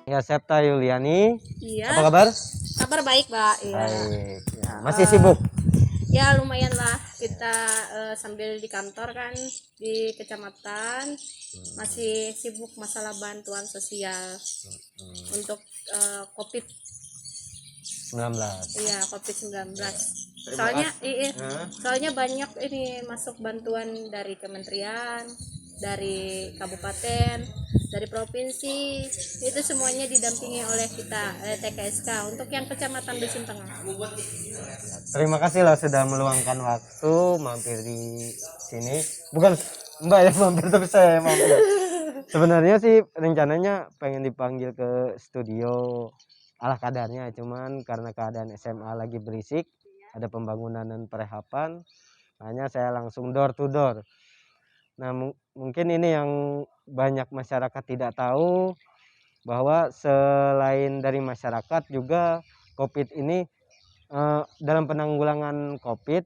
Ya, Septa Yuliani. Iya. Apa kabar? Kabar baik, Pak. Iya. Baik. Ya, masih sibuk? Ya, lumayan lah. Kita sambil di kantor kan di kecamatan masih sibuk masalah bantuan sosial untuk COVID. 19. Iya, COVID-19. Terima Soalnya banyak ini masuk bantuan dari kementerian, dari kabupaten, dari provinsi. Itu semuanya didampingi oleh kita TKSK untuk yang Kecamatan Dusun Tengah. Terima kasih lah sudah meluangkan waktu mampir di sini. Bukan Mbak yang mampir, tapi saya yang mampir. Sebenarnya sih rencananya pengen dipanggil ke studio ala kadarnya, cuman karena keadaan SMA lagi berisik, ada pembangunan dan perehapan, hanya saya langsung door to door. Nah, mungkin ini yang banyak masyarakat tidak tahu, bahwa selain dari masyarakat juga COVID ini dalam penanggulangan COVID,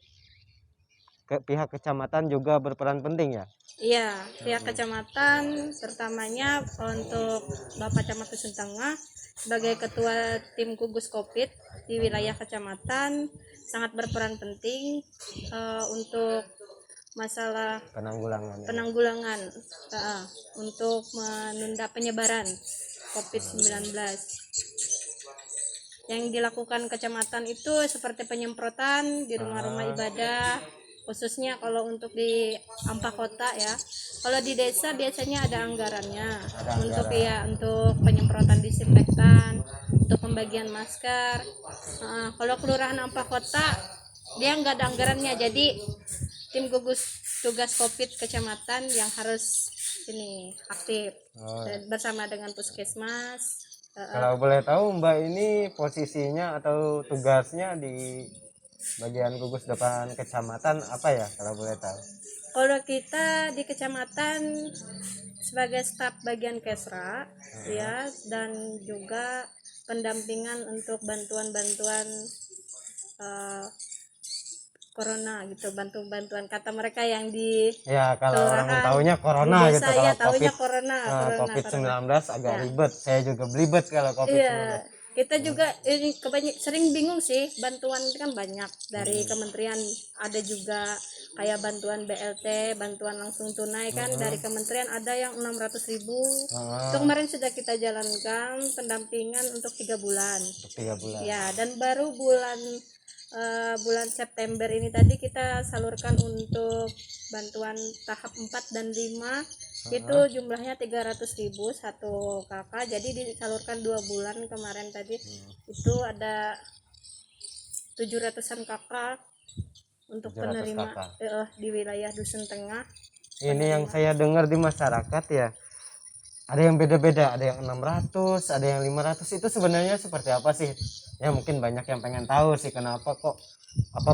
pihak kecamatan juga berperan penting ya. Iya, pihak kecamatan pertamanya untuk Bapak Camat Dusun Tengah sebagai ketua tim gugus COVID di wilayah kecamatan sangat berperan penting untuk masalah penanggulangan untuk menunda penyebaran COVID-19. Yang dilakukan kecamatan itu seperti penyemprotan di rumah-rumah ibadah, khususnya kalau untuk di Ampah Kota ya. Kalau di desa biasanya ada anggarannya untuk penyemprotan disinfektan, untuk pembagian masker. Kalau kelurahan Ampah Kota dia nggak ada anggarannya, jadi tim gugus tugas COVID kecamatan yang harus ini aktif bersama dengan puskesmas. Kalau boleh tahu Mbak ini posisinya atau tugasnya di bagian gugus depan kecamatan apa ya, kalau boleh tahu? Kalau kita di kecamatan sebagai staf bagian Kesra ya, dan juga pendampingan untuk bantuan-bantuan corona gitu, bantuan kata mereka yang di ya, kalau orang tahunya corona gitu, ya, kalau tahunya COVID-19 agak ribet. Saya juga belibet kalau COVID-19. Iya, kita juga ini sering bingung sih, bantuan kan banyak dari kementerian, ada juga kayak bantuan BLT, bantuan langsung tunai kan dari kementerian ada yang 600.000. Itu kemarin sudah kita jalankan pendampingan untuk 3 bulan. Ya, dan baru bulan September ini tadi kita salurkan untuk bantuan tahap 4 dan 5 itu jumlahnya 300.000 satu kakak, jadi disalurkan 2 bulan kemarin tadi. Itu ada 700-an kakak untuk penerima di wilayah Dusun Tengah. Ini yang saya dengar di masyarakat ya, ada yang beda-beda, ada yang 600, ada yang 500. Itu sebenarnya seperti apa sih? Ya mungkin banyak yang pengen tahu sih, kenapa kok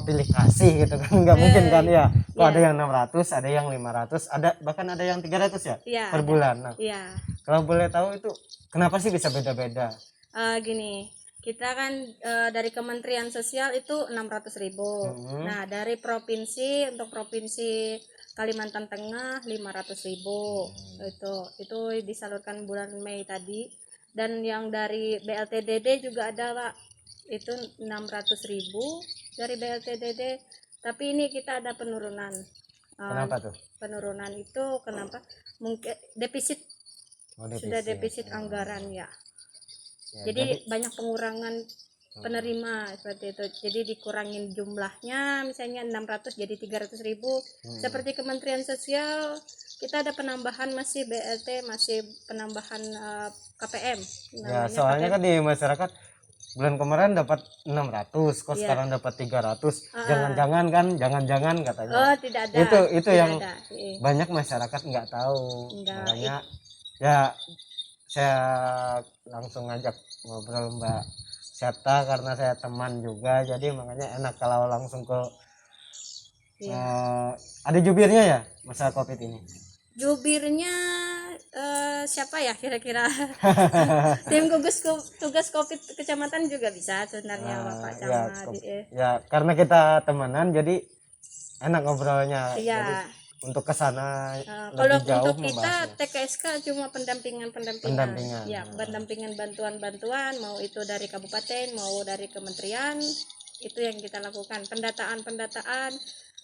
pilih kasih gitu kan, nggak mungkin kan ya. Kok ada yang 600, ada yang 500, ada bahkan ada yang 300 ya, per bulan. Nah, kalau boleh tahu itu kenapa sih bisa beda-beda? Gini, kita kan dari Kementerian Sosial itu 600.000. Nah, dari provinsi, untuk provinsi Kalimantan Tengah 500.000. Itu disalurkan bulan Mei tadi. Dan yang dari BLTDD juga ada, Pak. Itu 600.000 dari BLTDD. Tapi ini kita ada penurunan. Kenapa tuh? Penurunan itu kenapa? Mungkin defisit. Sudah defisit anggaran ya. Jadi banyak pengurangan penerima seperti itu. Jadi dikurangin jumlahnya, misalnya 600 jadi 300.000. Seperti Kementerian Sosial kita ada penambahan masih BLT, masih penambahan KPM. Ya, soalnya KPM. Kan di masyarakat bulan kemarin dapat 600, kok sekarang dapat 300. Jangan-jangan katanya. Oh, tidak ada. Itu tidak yang ada. Banyak masyarakat nggak tahu. Makanya ya saya langsung ngajak ngobrol Mbak Septa karena saya teman juga, jadi makanya enak kalau langsung ke ada jubirnya ya masalah COVID ini. Jubirnya siapa ya kira-kira? Tim gugus tugas COVID kecamatan juga bisa sebenarnya, Bapak Camat. Ya, karena kita temenan jadi enak ngobrolnya. Iya. untuk ke sana Kalau lebih jauh untuk kita membahasnya. TKSK cuma pendampingan Pendampingan. ya pendampingan bantuan mau itu dari kabupaten mau dari kementerian, itu yang kita lakukan. Pendataan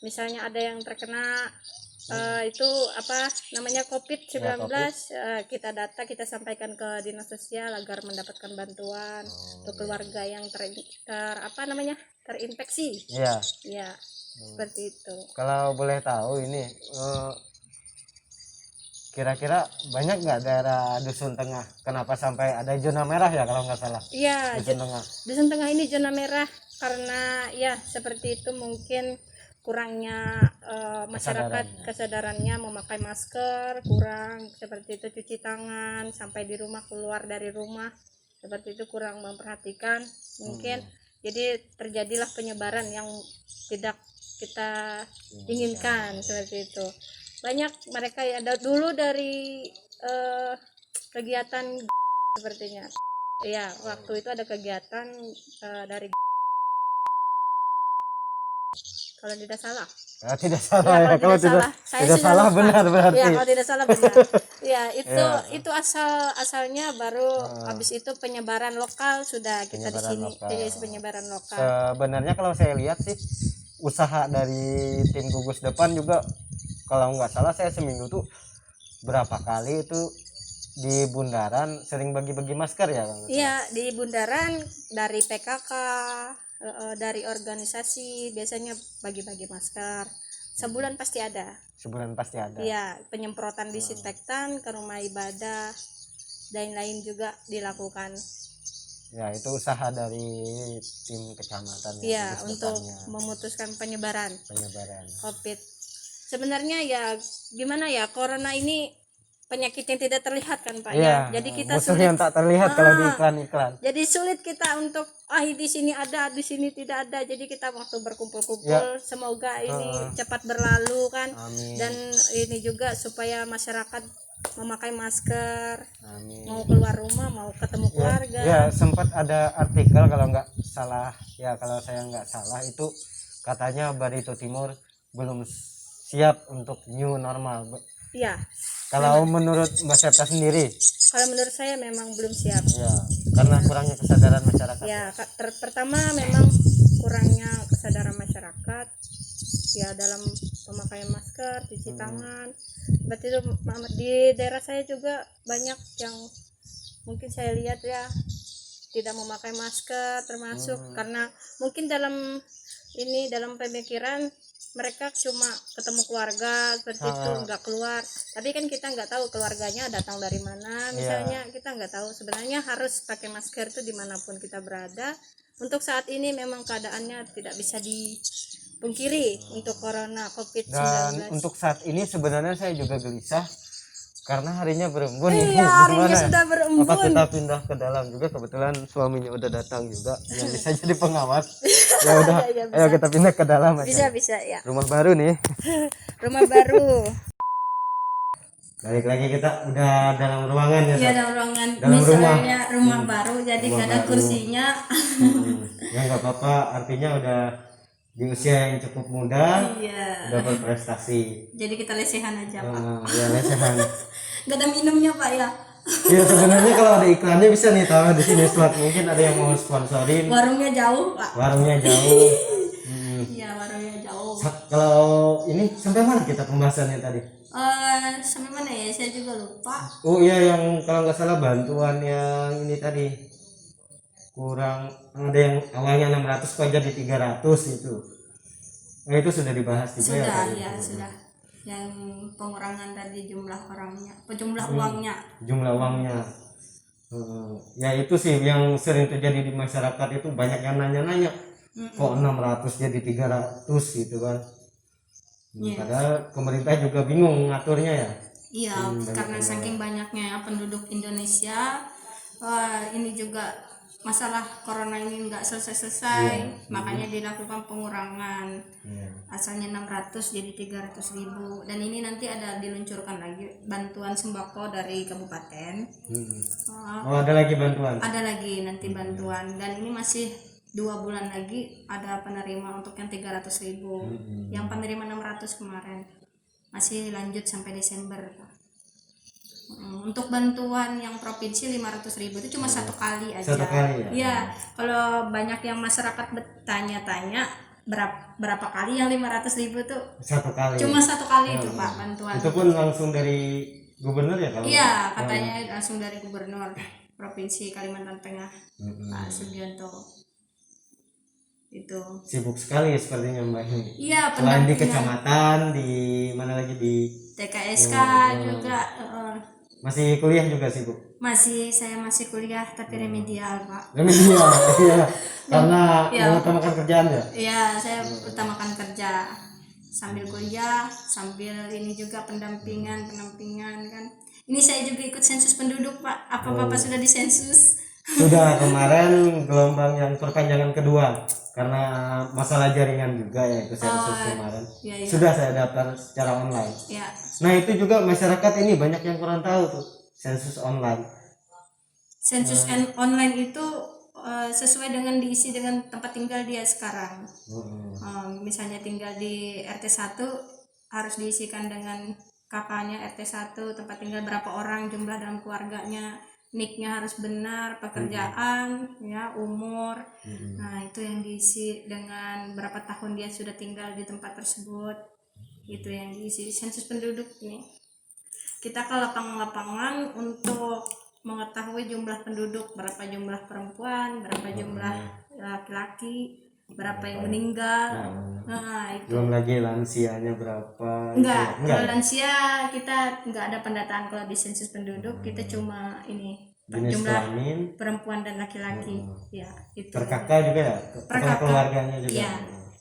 misalnya ada yang terkena itu apa namanya COVID-19, Ya, COVID. kita data, kita sampaikan ke dinas sosial agar mendapatkan bantuan untuk keluarga yang apa namanya terinfeksi Iya. ya, seperti itu. Kalau boleh tahu ini kira-kira banyak nggak daerah dusun tengah kenapa sampai ada zona merah ya kalau nggak salah? Iya, Dusun tengah. dusun tengah ini zona merah karena ya seperti itu, mungkin kurangnya masyarakat kesadarannya memakai masker, kurang seperti itu, cuci tangan sampai di rumah, keluar dari rumah seperti itu kurang memperhatikan mungkin. Jadi terjadilah penyebaran yang tidak kita inginkan seperti itu. Banyak mereka ya dulu dari kegiatan sepertinya ya, waktu itu ada kegiatan dari kalau tidak salah Tidak salah ya, kalau tidak saya tidak sudah salah lupa. benar berarti. Ya, kalau tidak salah benar. Ya, Ya. itu asalnya baru habis itu penyebaran lokal sudah kita di Penyebaran sini. lokal. Jadi penyebaran lokal. Sebenarnya kalau saya lihat sih usaha dari tim gugus depan juga, kalau nggak salah saya seminggu tuh berapa kali itu di bundaran sering bagi-bagi masker ya Bang? Iya, di bundaran dari PKK, dari organisasi biasanya bagi-bagi masker. Sebulan pasti ada. Sebulan pasti ada. Iya, penyemprotan disinfektan ke rumah ibadah dan lain juga dilakukan. Ya, itu usaha dari tim kecamatan ya, Iya, gugus untuk depannya, memutuskan penyebaran penyebaran. COVID. Sebenarnya ya gimana ya, corona ini penyakit yang tidak terlihat kan Pak Iya, ya. Jadi kita musuh sulit, yang tak terlihat kalau di iklan-iklan. jadi sulit kita untuk di sini ada, di sini tidak ada. Jadi kita waktu berkumpul-kumpul Ya. semoga ini cepat berlalu kan. Amin. Dan ini juga supaya masyarakat memakai masker, Amin. mau keluar rumah, mau ketemu keluarga. Ya, sempat ada artikel kalau nggak salah ya, kalau saya nggak salah itu katanya Barito Timur belum siap untuk new normal. Iya. Kalau menurut Mbak Septa sendiri? Kalau menurut saya memang belum siap. Ya, karena kurangnya kesadaran masyarakat. Ya, pertama memang kurangnya kesadaran masyarakat ya dalam pemakaian masker, cuci tangan. Berarti itu di daerah saya juga banyak yang mungkin saya lihat ya tidak memakai masker, termasuk karena mungkin dalam pemikiran mereka cuma ketemu keluarga seperti itu, nggak keluar. Tapi kan kita nggak tahu keluarganya datang dari mana, misalnya kita nggak tahu. Sebenarnya harus pakai masker itu dimanapun kita berada. Untuk saat ini memang keadaannya tidak bisa dipungkiri untuk corona COVID-19. Dan untuk saat ini sebenarnya saya juga gelisah karena harinya berembun. Iya, harinya sudah berembun. Apa kita pindah ke dalam juga, kebetulan suaminya udah datang juga yang bisa jadi pengawas. Ya udah, Ya, ayo kita pindah ke dalam aja. bisa ya. Rumah baru nih. Rumah baru. Balik lagi kita udah dalam ruangan ya. Iya, dalam ruangan. Dalam Misalnya rumah baru jadi Rumah gak ada baru. kursinya. Ya nggak apa-apa, artinya udah di usia yang cukup muda, Iya. udah berprestasi. Jadi kita lesehan aja Pak. Ya lesehan. Gak ada minumnya Pak ya. Ya sebenarnya kalau ada iklannya bisa nih taruh di sini slot, mungkin ada yang mau sponsorin. Warungnya jauh Pak. Warungnya jauh. Iya, warungnya jauh. Kalau ini sampai mana kita pembahasannya tadi? Sampai mana ya? Saya juga lupa. Oh iya, yang kalau nggak salah bantuan yang ini tadi kurang, ada yang awalnya 600 kok jadi 300 itu. Nah, itu sudah dibahas juga ya. Sudah tadi? ya, sudah. Yang pengurangan tadi jumlah orangnya, jumlah uangnya. Jumlah uangnya. Ya itu sih yang sering terjadi di masyarakat, itu banyak yang nanya-nanya kok 600 jadi 300 gitu kan. Padahal pemerintah juga bingung ngaturnya ya. Iya, karena saking banyaknya penduduk Indonesia, ini juga masalah corona ini nggak selesai-selesai, makanya dilakukan pengurangan. Asalnya 600 jadi 300.000, dan ini nanti ada diluncurkan lagi bantuan sembako dari kabupaten. Oh, ada lagi bantuan? Ada lagi nanti bantuan, dan ini masih 2 bulan lagi ada penerima untuk yang 300.000, yang penerima 600 kemarin. masih lanjut sampai Desember. Untuk bantuan yang provinsi 500.000 itu cuma satu kali aja. Satu kali ya? Iya, kalau banyak yang masyarakat bertanya-tanya berapa kali yang 500.000 tuh? Satu kali. Cuma satu kali itu Pak bantuan. Itu pun langsung dari gubernur ya kalau? Iya, katanya langsung dari gubernur Provinsi Kalimantan Tengah, Pak Sugianto. Itu. Sibuk sekali sepertinya Mbak ini. Iya, selain di kecamatan, di mana lagi di TKSK juga. Masih kuliah juga sibuk? Saya masih kuliah tapi remedial Pak. Remedial, iya. Karena mengutamakan kerjaan ya? Iya, saya utamakan kerja sambil kuliah, sambil ini juga pendampingan kan. Ini saya juga ikut sensus penduduk Pak. Apa Bapak sudah disensus? Sudah, kemarin gelombang yang perpanjangan kedua karena masalah jaringan juga ya itu sensus kemarin. Iya. Sudah saya daftar secara online. Iya. Nah itu juga masyarakat ini banyak yang kurang tahu tuh sensus online. Sensus online itu sesuai dengan diisi dengan tempat tinggal dia sekarang. Misalnya tinggal di RT 1 harus diisikan dengan kakaknya RT 1, tempat tinggal berapa orang, jumlah dalam keluarganya, NIK-nya harus benar, pekerjaan, ya, umur. Nah, itu yang diisi dengan berapa tahun dia sudah tinggal di tempat tersebut. Itu yang diisi sensus penduduk nih. Kita ke lapangan-lapangan untuk mengetahui jumlah penduduk, berapa jumlah perempuan, berapa jumlah laki-laki, berapa yang meninggal. Nah, itu. Belum lagi lansianya berapa? Enggak. Kalau lansia kita enggak ada pendataan. Kalau di sensus penduduk kita cuma ini jumlah perempuan dan laki-laki. Ya, itu. Per kakak juga ya? Per keluarganya juga. Iya,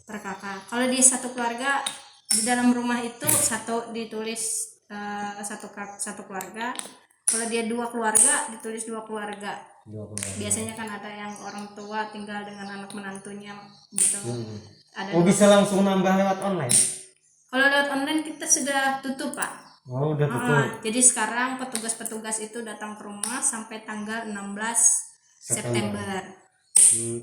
per kakak. Kalau di satu keluarga di dalam rumah itu ditulis satu keluarga. Kalau dia 2 keluarga ditulis 2 keluarga. Biasanya kan ada yang orang tua tinggal dengan anak menantunya gitu. Bisa langsung nambah lewat online? Kalau lewat online kita sudah tutup Pak. Udah tutup. Jadi sekarang petugas-petugas itu datang ke rumah sampai tanggal 16 September.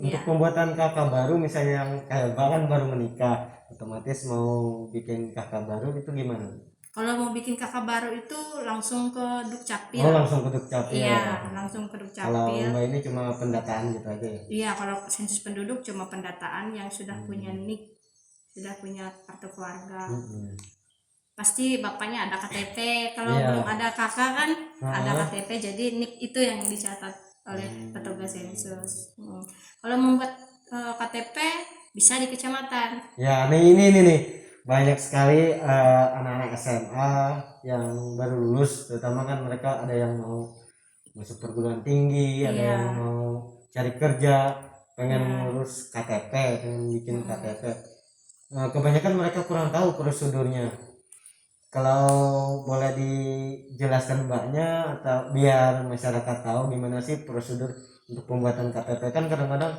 Untuk pembuatan kakak baru misalnya yang kayak bahkan baru menikah, otomatis mau bikin kakak baru itu gimana? Kalau mau bikin kakak baru itu langsung ke Dukcapil. Langsung ke Dukcapil. Iya, langsung ke Dukcapil. Kalau Mbak ini cuma pendataan gitu aja ya? Iya, kalau sensus penduduk cuma pendataan yang sudah punya NIK, sudah punya kartu keluarga. Pasti bapaknya ada KTP. Kalau belum ada kakak kan ada KTP, jadi NIK itu yang dicatat oleh petugas sensus. Kalau membuat KTP bisa di kecamatan. Ya, ini nih. Banyak sekali anak-anak SMA yang baru lulus, terutama kan mereka ada yang mau masuk perguruan tinggi, ada yang mau cari kerja, pengen ngurus KTP, pengen bikin KTP. Kebanyakan mereka kurang tahu prosedurnya. Kalau boleh dijelaskan Mbaknya atau biar masyarakat tahu gimana sih prosedur untuk pembuatan KTP, kan kadang-kadang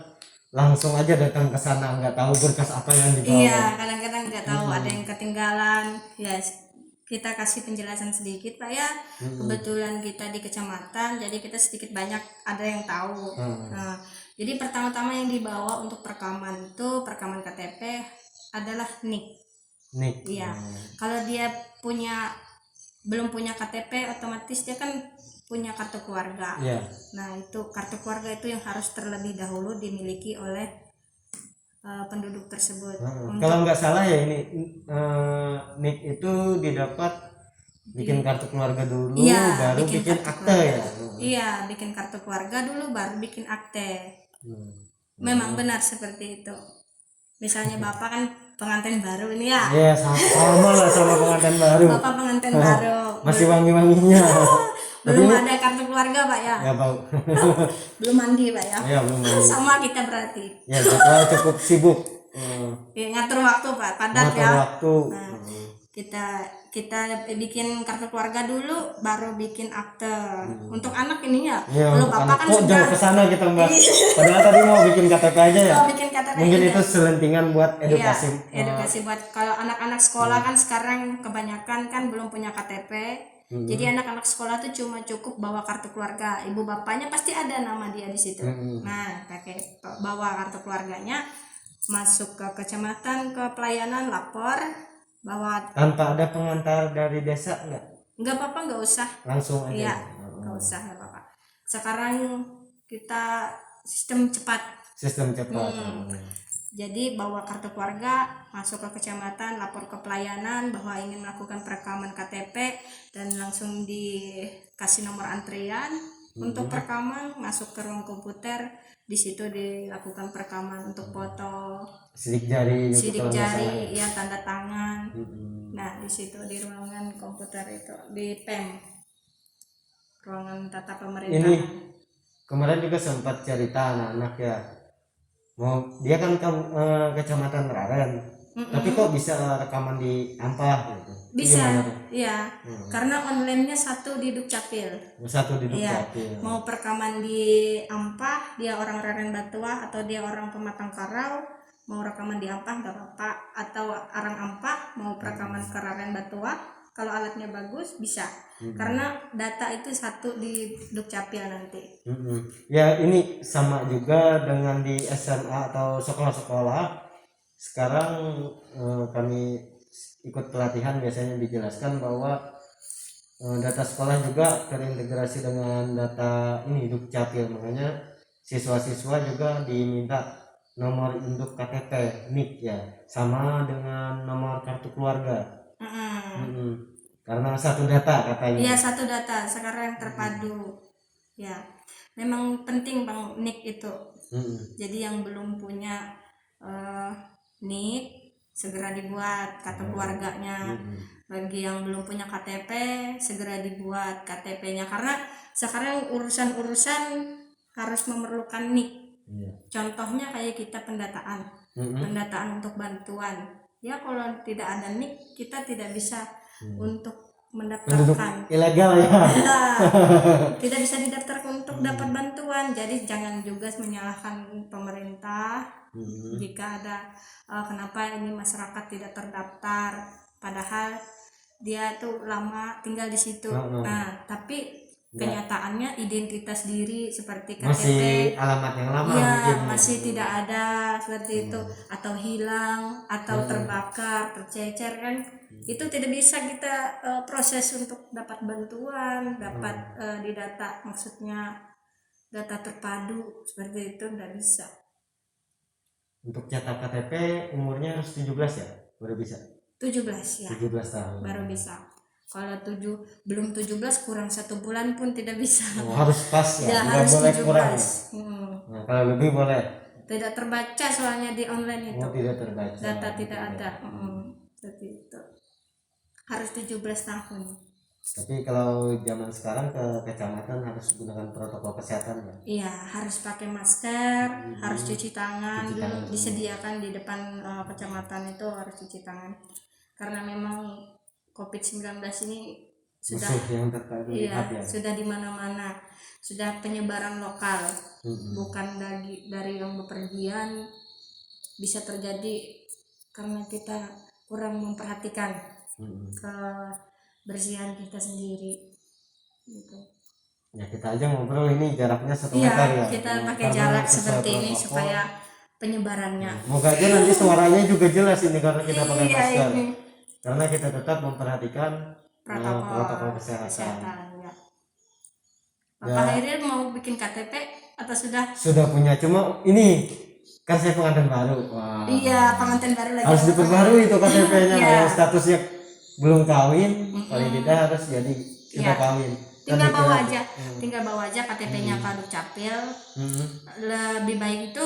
langsung aja datang ke sana nggak tahu berkas apa yang dibawa. Iya, kadang-kadang nggak tahu, ada yang ketinggalan. Ya, kita kasih penjelasan sedikit Pak ya. Kebetulan kita di kecamatan, jadi kita sedikit banyak ada yang tahu. Nah, jadi pertama-tama yang dibawa untuk perekaman KTP adalah NIK. NIK. Iya. Kalau dia belum punya KTP, otomatis dia kan punya kartu keluarga. Nah, itu kartu keluarga itu yang harus terlebih dahulu dimiliki oleh penduduk tersebut. Kalau nggak salah ya ini NIK itu didapat bikin kartu keluarga dulu, baru bikin akte ya. Iya, bikin kartu keluarga dulu baru bikin akte. Memang benar seperti itu. Misalnya Bapak kan pengantin baru ini ya. Iya, sama lah sama pengantin baru. Bapak pengantin baru. Masih wangi-wanginya. Belum ada kartu keluarga Pak ya? Ya bau. Belum mandi Pak ya? Iya, belum mandi. Sama kita berarti. Ya, jadwal cukup sibuk. Ya, ngatur waktu Pak, padat ngatur ya. Waktu. Nah, kita bikin kartu keluarga dulu, baru bikin akte. Untuk anak ini ya. Kalau Bapak kan sudah jauh ke sana kita Mbak. Padahal tadi mau bikin KTP aja ya. Bikin KTP mungkin aja. Itu selentingan buat edukasi. Iya, edukasi buat kalau anak-anak sekolah kan sekarang kebanyakan kan belum punya KTP. Jadi anak-anak sekolah tuh cuma cukup bawa kartu keluarga, ibu bapaknya pasti ada nama dia di situ. Nah, bawa kartu keluarganya, masuk ke kecamatan, ke pelayanan, lapor, bahwa tanpa ada pengantar dari desa nggak apa-apa, nggak usah. langsung aja. Iya, nggak usah, nggak apa-apa. Sekarang kita sistem cepat. Sistem cepat. Jadi bawa kartu keluarga, masuk ke kecamatan, lapor ke pelayanan bahwa ingin melakukan perekaman KTP, dan langsung dikasih nomor antrian untuk perekaman, masuk ke ruang komputer, di situ dilakukan perekaman untuk foto, sidik jari, ya tanda tangan. Nah di situ di ruangan komputer itu di PEM, ruangan tata pemerintahan. Ini kemarin juga sempat cerita anak-anak ya, mau dia kan ke kecamatan Raren, tapi kok bisa rekaman di Ampah gitu? Bisa, iya. Karena online-nya satu di Dukcapil. Satu di Dukcapil. Mau perekaman di Ampah, dia orang Raren Batua atau dia orang Pematang Karau, mau rekaman di Ampah nggak apa-apa, atau orang Ampah mau perekaman ke Raren Batua, kalau alatnya bagus bisa. Karena data itu satu di Dukcapil nanti. Ya ini sama juga dengan di SMA atau sekolah-sekolah. Sekarang kami ikut pelatihan biasanya dijelaskan bahwa data sekolah juga terintegrasi dengan data ini Dukcapil, makanya siswa-siswa juga diminta nomor induk KTP NIK ya, sama dengan nomor kartu keluarga. Karena satu data katanya. Iya, satu data sekarang terpadu. Ya, memang penting Bang NIK itu. Jadi yang belum punya NIK segera dibuat kartu keluarganya. Bagi yang belum punya KTP segera dibuat KTP-nya, karena sekarang urusan-urusan harus memerlukan NIK. Contohnya kayak kita pendataan untuk bantuan. Ya kalau tidak ada NIK kita tidak bisa untuk mendaftarkan. Ilegal ya. Tidak bisa didaftarkan untuk dapat bantuan. Jadi jangan juga menyalahkan pemerintah jika ada kenapa ini masyarakat tidak terdaftar, padahal dia tuh lama tinggal di situ. Nah tapi kenyataannya identitas diri seperti KTP masih alamat yang lama, masih tidak ada seperti itu, atau hilang atau terbakar, tercecer kan, itu tidak bisa kita proses untuk dapat bantuan, dapat didata, maksudnya data terpadu seperti itu tidak bisa. Untuk cetak KTP umurnya harus 17 ya, baru bisa. 17 ya. 17 tahun. Baru bisa. Kalau belum 17 kurang 1 bulan pun tidak bisa. Harus pas ya, harus boleh 17. kurang. Nah, kalau lebih boleh. Tidak terbaca soalnya di online itu. Tidak terbaca. Data tidak ada. Seperti itu. Harus 17 tahun. Tapi kalau zaman sekarang ke kecamatan harus gunakan protokol kesehatan ya? Iya, harus pakai masker, harus cuci tangan, disediakan di depan kecamatan itu harus cuci tangan. Karena memang COVID-19 ini sudah yang terlihat ya? Sudah di mana-mana, sudah penyebaran lokal, bukan dari yang bepergian. Bisa terjadi karena kita kurang memperhatikan kebersihan kita sendiri gitu. Ya kita aja ngobrol ini jaraknya 1 meter ya. Kita pakai jarak seperti ini supaya penyebarannya. Moga aja nanti suaranya juga jelas ini karena kita pakai masker. Karena kita tetap memperhatikan protokol kesehatan. Ya. Bapak Hairil mau bikin KTP atau sudah? Sudah punya, cuma ini kan saya pengantin baru. Wah. Iya, pengantin baru lagi. Harus diperbarui itu KTP-nya. Kalau statusnya belum kawin, paling tidak harus jadi sudah kawin. Tinggal bawa aja KTP-nya ke Dukcapil. Lebih baik itu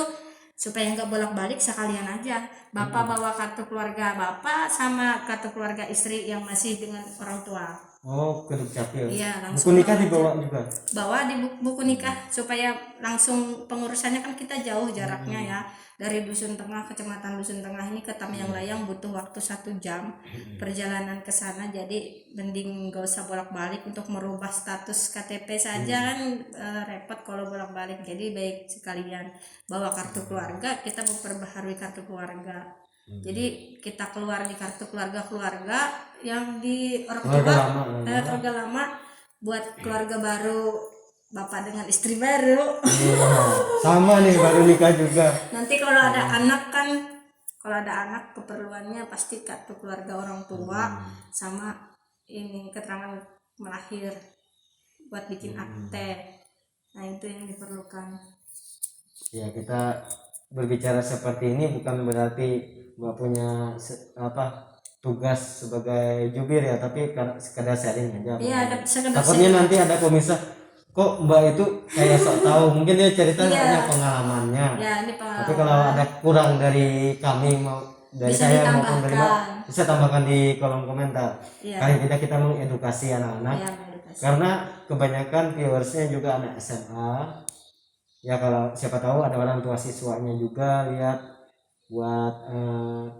supaya nggak bolak-balik, sekalian aja Bapak bawa kartu keluarga Bapak sama kartu keluarga istri yang masih dengan orang tua. Oh, ke Dukcapil. Iya, buku nikah dibawa juga. Bawa di buku nikah supaya langsung pengurusannya, kan kita jauh jaraknya ya. Dari Dusun Tengah, kecamatan Dusun Tengah ini ke Tamyang Layang butuh waktu 1 jam perjalanan ke sana. Jadi mending gak usah bolak-balik untuk merubah status KTP saja kan repot kalau bolak-balik. Jadi baik sekalian bawa kartu keluarga, kita memperbaharui kartu keluarga. Jadi kita keluar di kartu keluarga yang di orang tua, keluarga lama buat keluarga baru, bapak dengan istri baru. Sama nih, baru nikah juga. Nanti kalau ada anak kan kalau ada anak keperluannya pasti kartu keluarga orang tua sama ini keterangan melahir buat bikin akte. Nah itu yang diperlukan. Ya, kita berbicara seperti ini bukan berarti Mbak punya tugas sebagai jubir ya, tapi sekedar sharing aja. Iya, ada sekedar Takutnya sharing. nanti ada pemirsa, kok Mbak itu kayak sok tahu, mungkin dia cerita Iya. hanya pengalamannya. Ya ini pengalaman. Tapi kalau ada kurang dari kami dari Bisa saya maupun dari Mbak, ditambahkan. bisa tambahkan di kolom komentar. Iya. Paling tidak kita mengedukasi anak-anak. Iya, mengedukasi. Karena kebanyakan viewersnya juga anak SMA. Ya kalau siapa tahu ada orang tua siswanya juga lihat, buat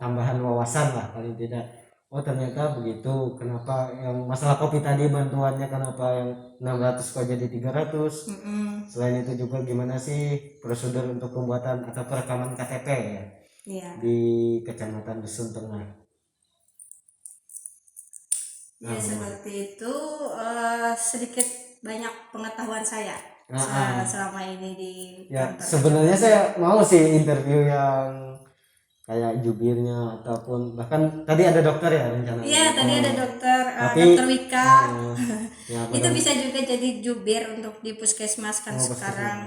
tambahan wawasan lah paling tidak. Oh ternyata begitu, kenapa yang masalah kopi tadi bantuannya kenapa yang 600 kok jadi 300. Selain itu juga gimana sih prosedur untuk pembuatan atau perekaman KTP ya, Iya. di Kecamatan Dusun Tengah. Ya seperti itu, sedikit banyak pengetahuan saya selama ini di Ya kantor. sebenarnya saya mau sih interview yang kayak jubirnya ataupun bahkan tadi ada dokter ya rencananya. Iya tadi ada dokter, Tapi, dokter Wika. Ya, Itu bisa juga jadi jubir untuk di puskesmas kan puskesmas. sekarang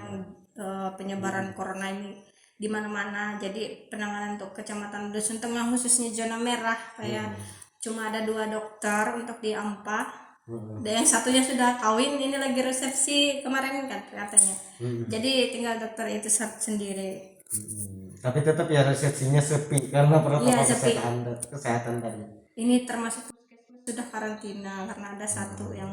penyebaran corona ini di mana-mana. Jadi penanganan untuk Kecamatan Dusun Tengah khususnya zona merah kayak cuma ada 2 dokter untuk di Ampah. Dan yang satunya sudah kawin, ini lagi resepsi kemarin kan katanya. Jadi tinggal dokter itu sendiri. Tapi tetap ya resepsinya sepi karena protokol Iya, sepi. kesehatan tadi. Ini termasuk puskesmas sudah karantina karena ada satu yang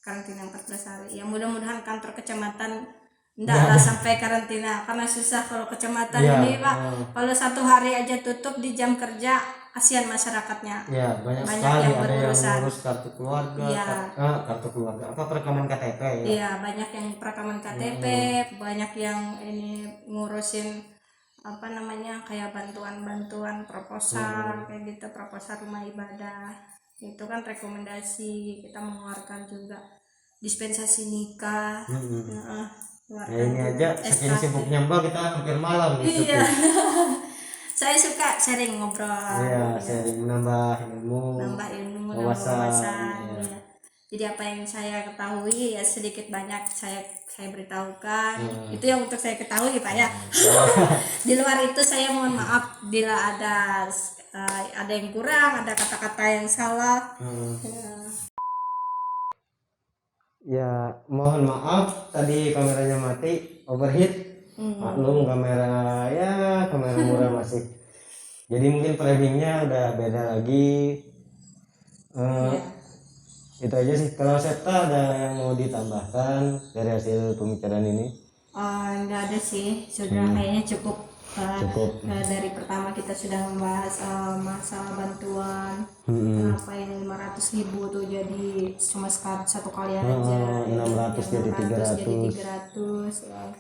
karantina 14 hari. Ya mudah-mudahan kantor kecamatan enggak sampai karantina karena susah kalau kecamatan ini Pak. Kalau 1 hari aja tutup di jam kerja, kasihan masyarakatnya. Ya banyak sekali yang ada yang berurusan. ngurus kartu keluarga, kartu keluarga apa perekaman KTP ya. Iya banyak yang perekaman KTP, banyak yang ini ngurusin apa namanya kayak bantuan proposal kayak gitu, proposal rumah ibadah itu kan rekomendasi kita mengeluarkan juga dispensasi nikah. Ya ini aja saking sibuknya Mbak kita hampir malam gitu. Iya. Saya suka sharing ngobrol. Iya, sharing menambah ilmu, wawasan. Iya. Ya. Jadi apa yang saya ketahui ya sedikit banyak saya beritahukan. Itu yang untuk saya ketahui Pak ya. Di luar itu saya mohon maaf bila ada yang kurang, ada kata-kata yang salah. Ya mohon maaf tadi kameranya mati, overheat. Maklum kamera murah masih. Jadi mungkin framingnya udah beda lagi. Itu aja sih. Kalau Septa ada yang mau ditambahkan dari hasil pembicaraan ini? Enggak ada sih, sudah kayaknya cukup. Dari pertama kita sudah membahas masalah bantuan apa yang 500.000 tuh jadi cuma satu kali aja, 600 jadi 300.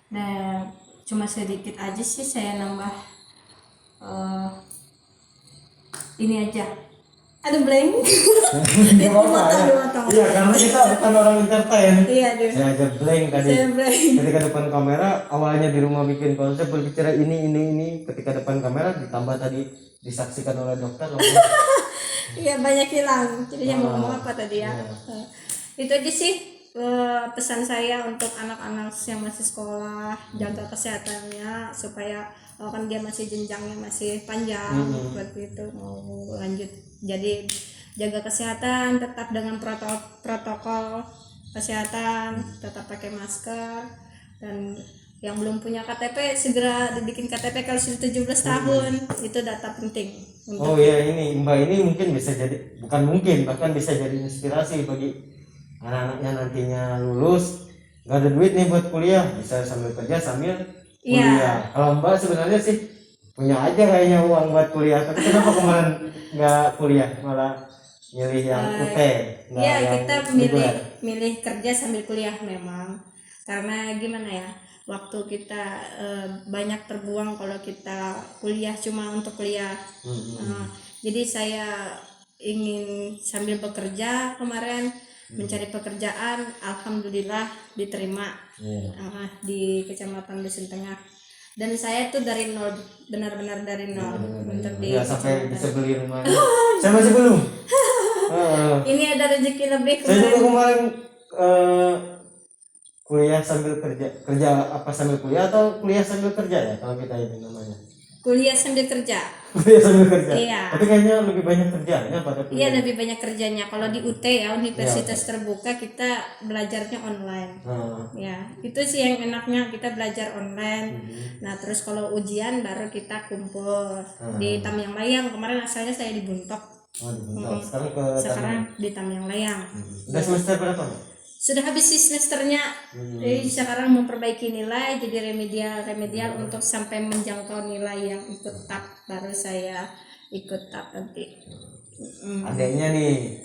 Nah cuma sedikit aja sih saya nambah ini aja ada blank. Dimotong. Iya karena kita bukan orang entertain. Iya deh. Saya aja blank tadi. Ketika depan kamera awalnya di rumah bikin konsep berbicara ini, ketika depan kamera ditambah tadi disaksikan oleh dokter. Iya banyak hilang. Jadinya mau ngomong apa tadi ya? Itu aja sih pesan saya untuk anak-anak yang masih sekolah, jaga kesehatannya supaya kan dia masih jenjangnya masih panjang seperti itu mau lanjut. Jadi jaga kesehatan tetap dengan protokol kesehatan, tetap pakai masker, dan yang belum punya KTP segera dibikin KTP kalau sudah 17 tahun. Itu data penting untuk... Oh iya, ini Mbak ini mungkin bisa jadi, bukan mungkin, bahkan bisa jadi inspirasi bagi anak-anaknya nantinya lulus nggak ada duit nih buat kuliah, bisa sambil kerja sambil kuliah. Kalau Mbak sebenarnya sih punya aja kayaknya uang buat kuliah, tapi kenapa kemarin nggak kuliah malah milih yang UT? Iya, kita milih kerja sambil kuliah memang karena gimana ya, waktu kita banyak terbuang kalau kita kuliah cuma untuk kuliah. Jadi saya ingin sambil bekerja kemarin mencari pekerjaan, alhamdulillah diterima di Kecamatan Dusun Tengah. Dan saya tuh dari nol, benar-benar dari nol untuk di Ya sampai kecamatan. bisa beli rumahnya. Saya masih belum. Ini ada rezeki lebih Saya juga kemarin. kemarin kuliah sambil kerja apa sambil kuliah atau kuliah sambil kerja ya kalau kita ini namanya. Kuliah sambil kerja. Kuliah sambil kerja. Iya. Tapi kayaknya lebih banyak kerjanya pada Iya, kuliah. lebih banyak kerjanya. Kalau di UT ya, Universitas Terbuka, kita belajarnya online. Ya, itu sih yang enaknya, kita belajar online. Nah, terus kalau ujian baru kita kumpul di Tamyang Layang. Kemarin asalnya saya di Buntok. Sekarang ke Sekarang di Tamyang Layang. udah semester berapa? Sudah habis sih semesternya. Jadi sekarang memperbaiki nilai jadi remedial untuk sampai menjangkau nilai yang ikut TAP, baru saya ikut TAP nanti. Adanya nih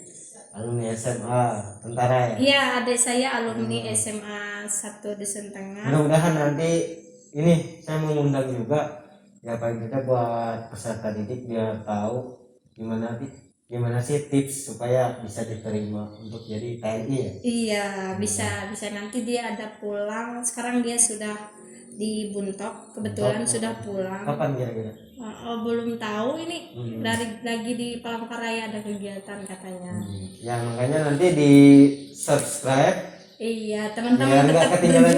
alumni SMA tentara ya. Iya, adik saya alumni SMA 1 Dusun Tengah. Mudah-mudahan nanti ini saya mengundang juga ya paling tidak buat peserta didik biar tahu gimana sih tips supaya bisa diterima untuk jadi TNI ya. Iya, bisa nanti dia ada pulang. Sekarang dia sudah di Buntok, kebetulan sudah pulang. Kapan kira-kira? Belum tahu ini, dari lagi di Palangkaraya ada kegiatan katanya. Ya makanya nanti di subscribe. Iya, Biar teman-teman nggak tetap ketinggalan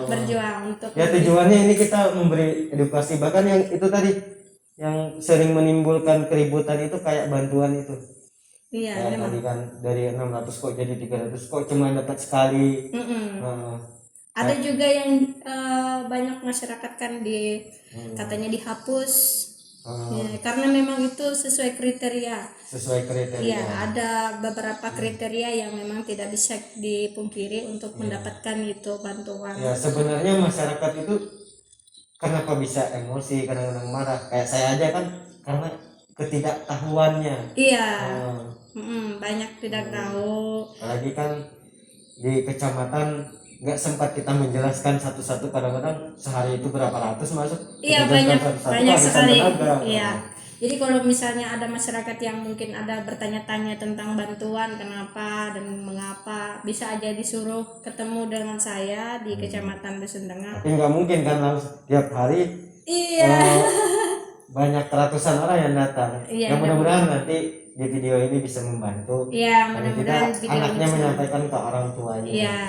berjuang untuk ya tujuannya ini kita memberi edukasi, bahkan yang itu tadi yang sering menimbulkan keributan itu kayak bantuan itu. Iya, Kayak memang. tadi kan dari 600 kok jadi 300 kok cuma dapat sekali. Ada juga yang banyak masyarakat kan katanya dihapus. Ya, karena memang itu sesuai kriteria. Iya, ada beberapa kriteria yang memang tidak bisa dipungkiri untuk mendapatkan itu bantuan. Ya sebenarnya masyarakat itu kenapa bisa emosi, kadang-kadang marah kayak saya aja kan karena ketidaktahuannya. Iya. Banyak tidak tahu. Apalagi kan di kecamatan nggak sempat kita menjelaskan satu-satu, kadang-kadang sehari itu berapa ratus masuk. Iya, banyak sekali. Iya. Jadi kalau misalnya ada masyarakat yang mungkin ada bertanya-tanya tentang bantuan kenapa dan mengapa, bisa aja disuruh ketemu dengan saya di Kecamatan Dusun Tengah. Tapi nggak mungkin kan langsung tiap hari. Iya. Banyak ratusan orang yang datang. Iya, Yang mudah-mudahan nanti di video ini bisa membantu. Iya, Karena mudah-mudahan kita video anaknya bisa menyampaikan ke orang tuanya. Iya,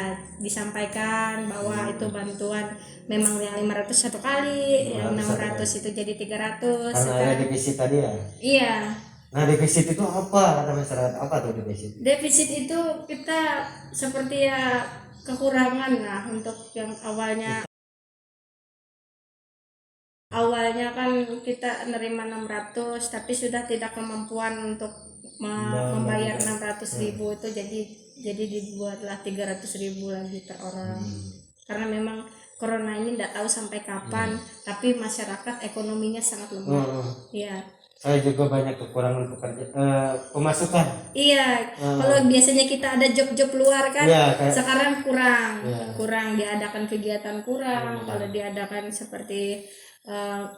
disampaikan bahwa itu bantuan memang yang 500 satu kali, yang 600 itu jadi 300. Karena ada defisit tadi ya. Iya. Nah, defisit itu apa kata masyarakat? Apa tuh defisit? Defisit itu kita seperti ya kekurangan lah untuk yang awalnya kan kita nerima 600 tapi sudah tidak kemampuan untuk membayar 600.000 itu jadi dibuatlah 300.000 lagi per orang. Karena memang corona ini tidak tahu sampai kapan, tapi masyarakat ekonominya sangat lemah. Iya. Saya juga banyak kekurangan pemasukan. Iya, kalau biasanya kita ada job-job luar kan, sekarang kurang diadakan kegiatan kurang. Kalau diadakan seperti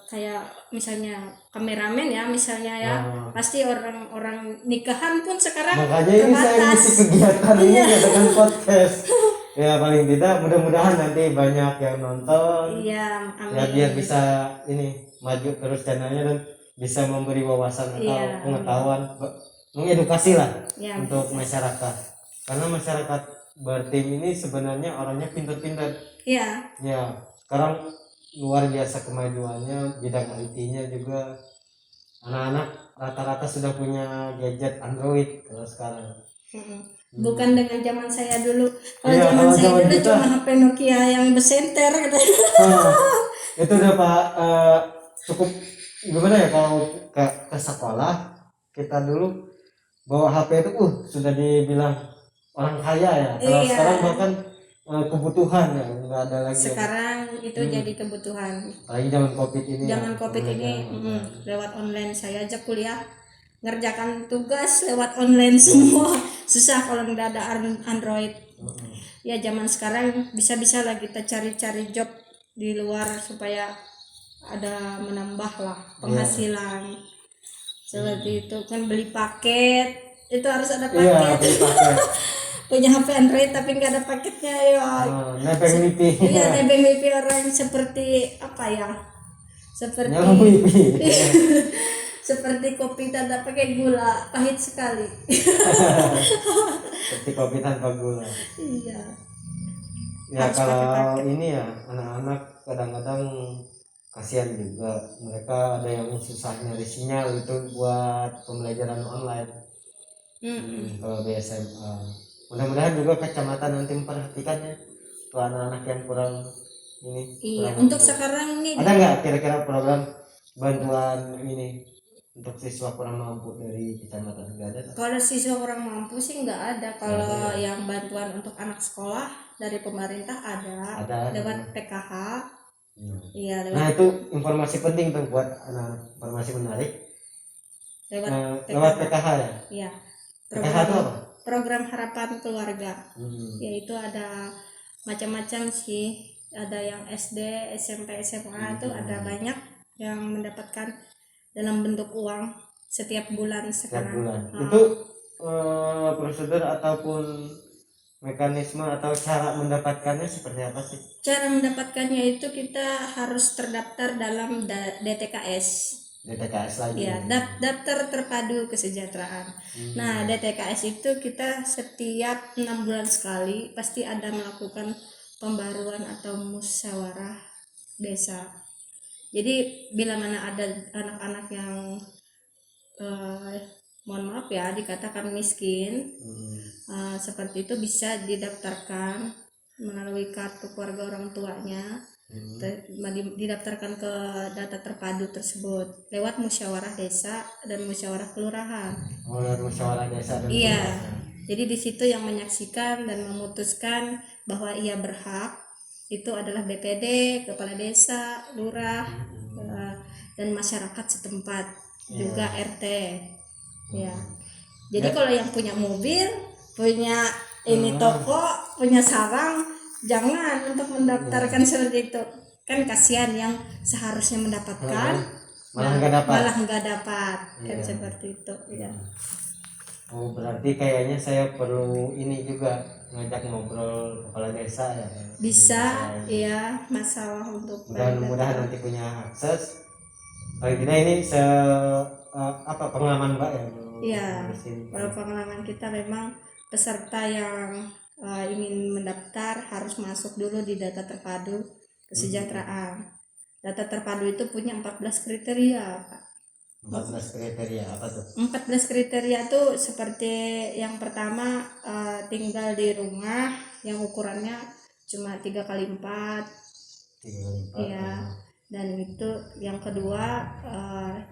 kayak misalnya kameramen ya, misalnya ya, pasti orang-orang nikahan pun sekarang makanya ini saya ngisi kegiatan ini dengan podcast. Ya paling tidak mudah-mudahan nanti banyak yang nonton. Iya, amin. Ya biar bisa ini maju terus channelnya dan bisa memberi wawasan atau pengetahuan, mengedukasi lah untuk masyarakat. Karena masyarakat Bartim ini sebenarnya orangnya pintar-pintar. Iya. Ya, sekarang luar biasa kemajuannya, bidang IT-nya juga. Anak-anak rata-rata sudah punya gadget Android kalau sekarang. Bukan dengan zaman saya dulu. Kalau zaman saya dulu cuma HP Nokia yang besenter katanya. Itu udah Pak cukup gimana ya kalau ke sekolah kita dulu bawa HP itu sudah dibilang orang kaya ya. Kalau sekarang bahkan kebutuhan ya, nggak ada lagi. Sekarang itu jadi kebutuhan. Apalagi zaman COVID ini. Zaman COVID ini lewat online saya aja kuliah, ngerjakan tugas lewat online semua. Susah kalau nggak ada Android. Ya zaman sekarang bisa-bisa lah kita cari-cari job di luar supaya ada menambah lah penghasilan. Seperti itu kan, beli paket itu harus ada paket. Iya, beli paket. punya HP Android tapi nggak ada paketnya ya. Nebeng wifi. Iya, nebeng wifi orang seperti apa ya? Seperti Nyala wifi. seperti kopi tanpa pakai gula, pahit sekali. Seperti kopi tanpa gula. Iya. Ya Harus kalau pakai ini ya anak-anak kadang-kadang kasihan juga, mereka ada yang susah nyari sinyal itu buat pembelajaran online. Kalau di SMA mudah-mudahan juga kecamatan nanti memperhatikannya untuk anak-anak yang kurang ini. Iya, kurang untuk mampu. sekarang nih Ada nggak kira-kira program bantuan ini untuk siswa kurang mampu dari kecamatan? Nggak ada tak? kalau siswa kurang mampu sih nggak ada. Kalau yang bantuan untuk anak sekolah dari pemerintah ada lewat PKH. Iya, Nah itu informasi penting tuh buat anak, informasi menarik lewat PKH ya. Iya. PKH itu apa? Program Harapan Keluarga. Yaitu ada macam-macam sih. Ada yang SD, SMP, SMA itu ada banyak yang mendapatkan dalam bentuk uang setiap bulan Setiap sekarang. bulan. Itu prosedur ataupun mekanisme atau cara mendapatkannya seperti apa sih? Cara mendapatkannya itu kita harus terdaftar dalam DTKS. DTKS lagi. Ya, daftar terpadu kesejahteraan. Nah, DTKS itu kita setiap 6 bulan sekali pasti ada melakukan pembaruan atau musyawarah desa. Jadi bila mana ada anak-anak yang mohon maaf ya dikatakan miskin, seperti itu bisa didaftarkan melalui kartu keluarga orang tuanya, didaftarkan ke data terpadu tersebut lewat musyawarah desa dan musyawarah kelurahan. Lewat musyawarah desa dan Iya, kelurahan. jadi di situ yang menyaksikan dan memutuskan bahwa ia berhak itu adalah BPD, kepala desa, lurah, dan masyarakat setempat, juga RT. Ya. Jadi kalau yang punya mobil, punya ini toko, punya sarang, jangan untuk mendaftarkan seperti itu. Kan kasihan yang seharusnya mendapatkan malah nggak dapat. Kan seperti itu ya. Oh, berarti kayaknya saya perlu ini juga ngajak ngobrol kepala desa ya. Bisa, iya, masalah untuk mudah-mudahan nanti punya akses. Paling tidak ini apa pengalaman Mbak ya? Iya, kalau pengalaman kita memang peserta yang ingin mendaftar harus masuk dulu di data terpadu kesejahteraan. Data terpadu itu punya 14 kriteria, Pak. 14 kriteria apa tuh? 14 kriteria tuh seperti yang pertama tinggal di rumah yang ukurannya cuma 3x4. 3x4. Iya. Dan itu yang kedua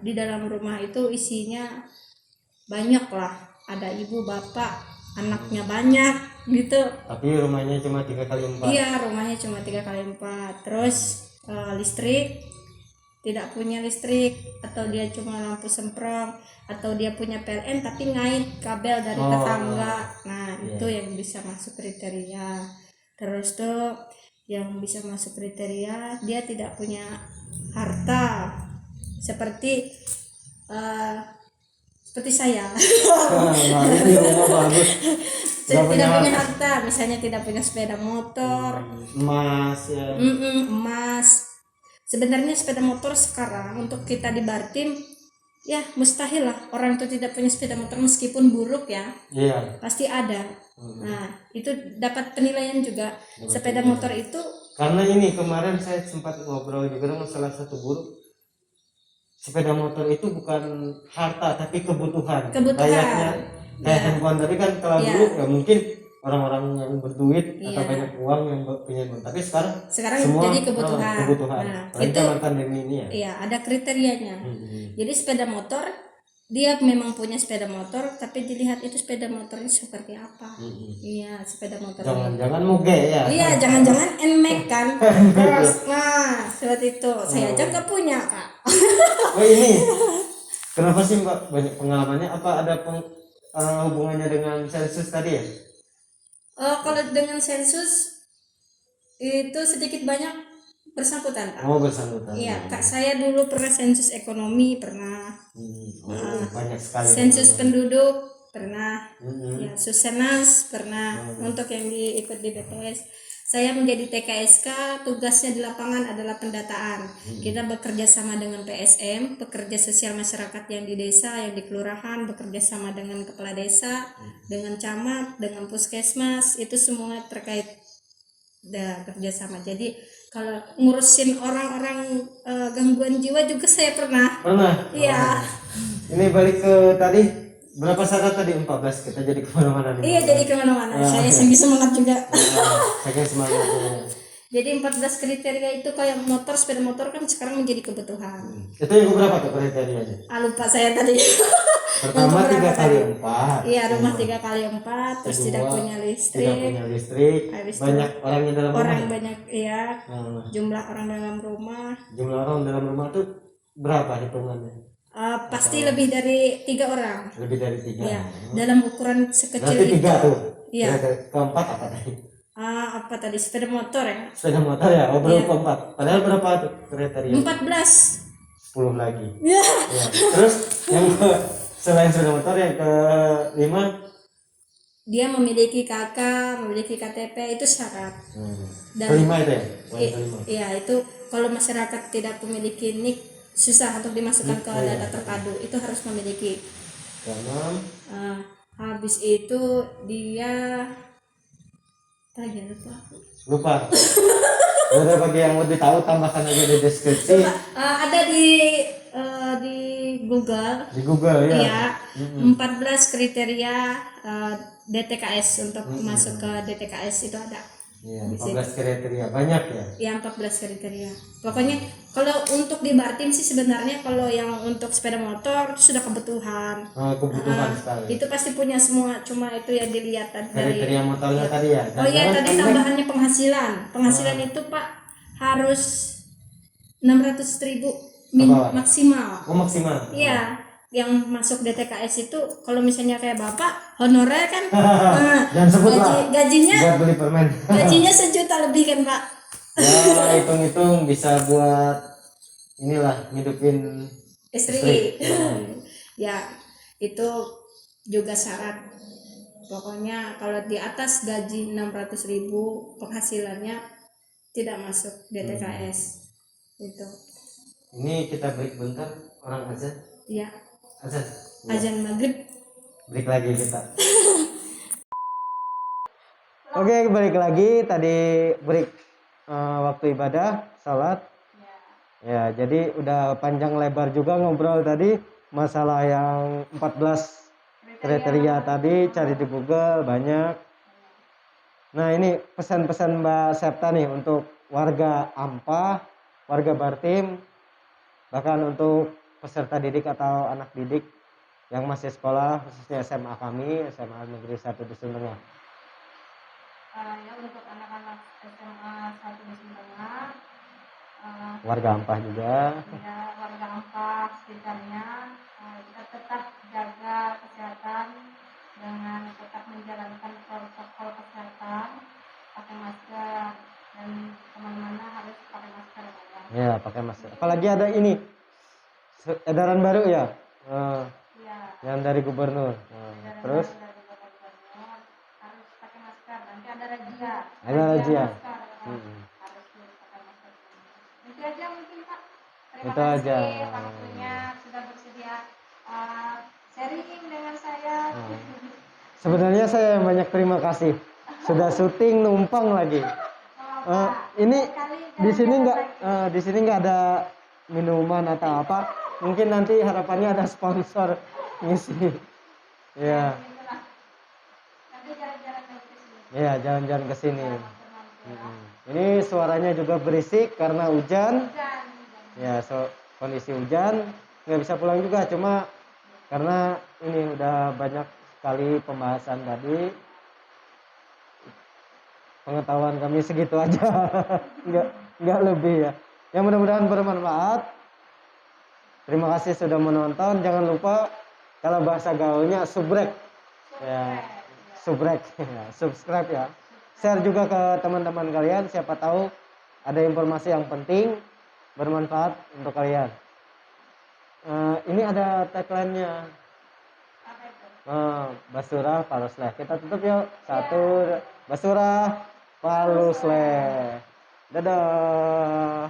di dalam rumah itu isinya banyak lah, ada ibu bapak anaknya banyak gitu. Tapi rumahnya cuma 3x4. Iya, rumahnya cuma 3x4. Terus listrik tidak punya listrik, atau dia cuma lampu semprong, atau dia punya PLN tapi ngait kabel dari tetangga. Nah, itu yang bisa masuk kriteria. Terus tuh yang bisa masuk kriteria dia tidak punya harta seperti saya. Tidak punya harta, misalnya tidak punya sepeda motor, emas ya. Emas. Sebenarnya sepeda motor sekarang untuk kita di Bartim ya mustahil lah orang itu tidak punya sepeda motor meskipun buruk ya. Iya. Pasti ada. Nah, itu dapat penilaian juga. Sepeda motor itu karena ini kemarin saya sempat ngobrol juga dengan salah satu guru. Sepeda motor itu bukan harta tapi kebutuhan. Kayaknya kayak handphone tadi kan kalau dulu ya mungkin orang-orang yang berduit atau banyak uang yang punya handphone, tapi sekarang semua jadi kebutuhan. Nah, itu pandemi ini ya. Iya, ada kriterianya. Jadi sepeda motor dia memang punya sepeda motor tapi dilihat itu sepeda motornya seperti apa. Iya, sepeda motor. Jangan-jangan moge ya. Iya, jangan-jangan NMAX kan. Terus nah, seperti itu. Saya aja nggak punya, Kak. Oh ini. Kenapa sih Mbak banyak pengalamannya? Apa ada hubungannya dengan sensus tadi ya? Kalau dengan sensus itu sedikit banyak bersangkutan, Pak. Oh, bersangkutan. Iya, Kak, saya dulu pernah sensus ekonomi, pernah banyak sekali. Sensus penduduk pernah, Mm-mm. ya Susenas pernah. Untuk yang ikut di BPS, saya menjadi TKSK, tugasnya di lapangan adalah pendataan. Kita bekerja sama dengan PSM, pekerja sosial masyarakat yang di desa, yang di kelurahan, bekerja sama dengan kepala desa, dengan camat, dengan puskesmas, itu semua terkait kerjasama. Jadi kalau ngurusin orang-orang gangguan jiwa juga saya pernah. Iya. Ini balik ke tadi, berapa syarat tadi? 14. Kita jadi kemana-mana nih. Iya, jadi kemana-mana. Saya sendiri semangat juga. Saking semangatnya. Jadi 14 kriteria itu kayak motor, sepeda motor kan sekarang menjadi kebutuhan. Itu yang berapa tuh kriterianya? Lupa saya tadi. Pertama Untuk 3 berapa kali tadi? 4. Iya, rumah 3 kali 4, terus tidak Kedua, punya tidak listrik. punya listrik. Habis itu Banyak orangnya dalam rumah. orang banyak, iya. Nah, Jumlah orang dalam rumah. jumlah orang dalam rumah tuh berapa hitungannya? Pasti lebih dari 3 orang. Lebih dari 3. Ya, dalam ukuran sekecil Berarti 3 itu. tuh. Iya. Keempat apa tadi? Apa tadi, sepeda motor ya? Sepeda motor ya, baru Iya. keempat. Padahal berapa tuh kriteria? 14. 10 lagi. Ya. Ya. Terus yang selain sepeda motor yang ke-5, Dia memiliki KK, memiliki KTP, itu syarat. Dan kelima itu ya? Poin kelima. Iya, itu kalau masyarakat tidak memiliki NIK, susah untuk dimasukkan ke data terpadu. Itu harus memiliki. Keenam, Habis itu dia lupa. Udah, bagi yang lebih tahu tambahkan aja di deskripsi. Ada di Google. Di Google ya. Iya, 14 kriteria DTKS untuk masuk ke DTKS itu ada. Iya, 14 kriteria banyak ya. Ya, 14 kriteria. Pokoknya kalau untuk di Bartim sih sebenarnya kalau yang untuk sepeda motor itu sudah kebutuhan. Kebutuhan sekali. Itu pasti punya semua, cuma itu ya dilihat dari Kriteria motornya tadi ya. Oh iya, tadi tambahannya penghasilan. Penghasilan itu Pak harus 600.000 maksimal. Oh, maksimal. Iya. Yang masuk DTKS itu kalau misalnya kayak Bapak honorer kan jangan sebut lah. Gajinya Buat beli permen. gajinya 1 juta lebih kan Pak. Ya, hitung-hitung bisa buat inilah ngidupin Istri. Ya, itu juga syarat. Pokoknya kalau di atas gaji 600.000 penghasilannya tidak masuk DTKS. Itu. Ini kita break bentar, orang azan. Iya. Azan. Azan maghrib. Break lagi kita. Oke, balik lagi. Tadi break waktu ibadah, salat. Ya, jadi udah panjang lebar juga ngobrol tadi masalah yang 14 kriteria tadi, cari di Google banyak. Nah, ini pesan-pesan Mbak Septa nih untuk warga Ampah, warga Bartim, bahkan untuk peserta didik atau anak didik yang masih sekolah, khususnya SMA kami, SMA Negeri 1 Dusun Tengah. Ya, untuk anak-anak SMA 1 Dusun Tengah, warga Ampah juga. Ya, warga Ampah sekitarnya, kita tetap jaga kesehatan dengan tetap menjalankan protokol kesehatan, pakai masker, dan kemana-mana harus pakai masker ya. Pakai masker. Apalagi ada ini edaran baru ya, yang dari gubernur. Terus harus pakai masker. Nanti ada razia. Ada razia. Harus pakai masker. Itu aja mungkin Pak. Terima Itu kasih aja. waktunya sudah bersedia sharing dengan saya. Sebenarnya saya banyak terima kasih. Sudah syuting numpang lagi. Ini di sini nggak ada minuman atau apa. Mungkin nanti harapannya ada sponsor ngisi. Ya. Ya, jalan-jalan ke sini. Ini suaranya juga berisik karena hujan. Ya, kondisi hujan, nggak bisa pulang juga, cuma karena ini udah banyak sekali pembahasan tadi. Pengetahuan kami segitu aja. nggak lebih ya. Yang mudah-mudahan bermanfaat. Terima kasih sudah menonton. Jangan lupa kalau bahasa gaulnya subrek. Ya, subrek. Ya, subscribe ya. Share juga ke teman-teman kalian, siapa tahu ada informasi yang penting, bermanfaat untuk kalian. Ini ada tagline-nya. Basura Palusleh. Kita tutup yuk. Satu, Basura Palusleh. Dadah.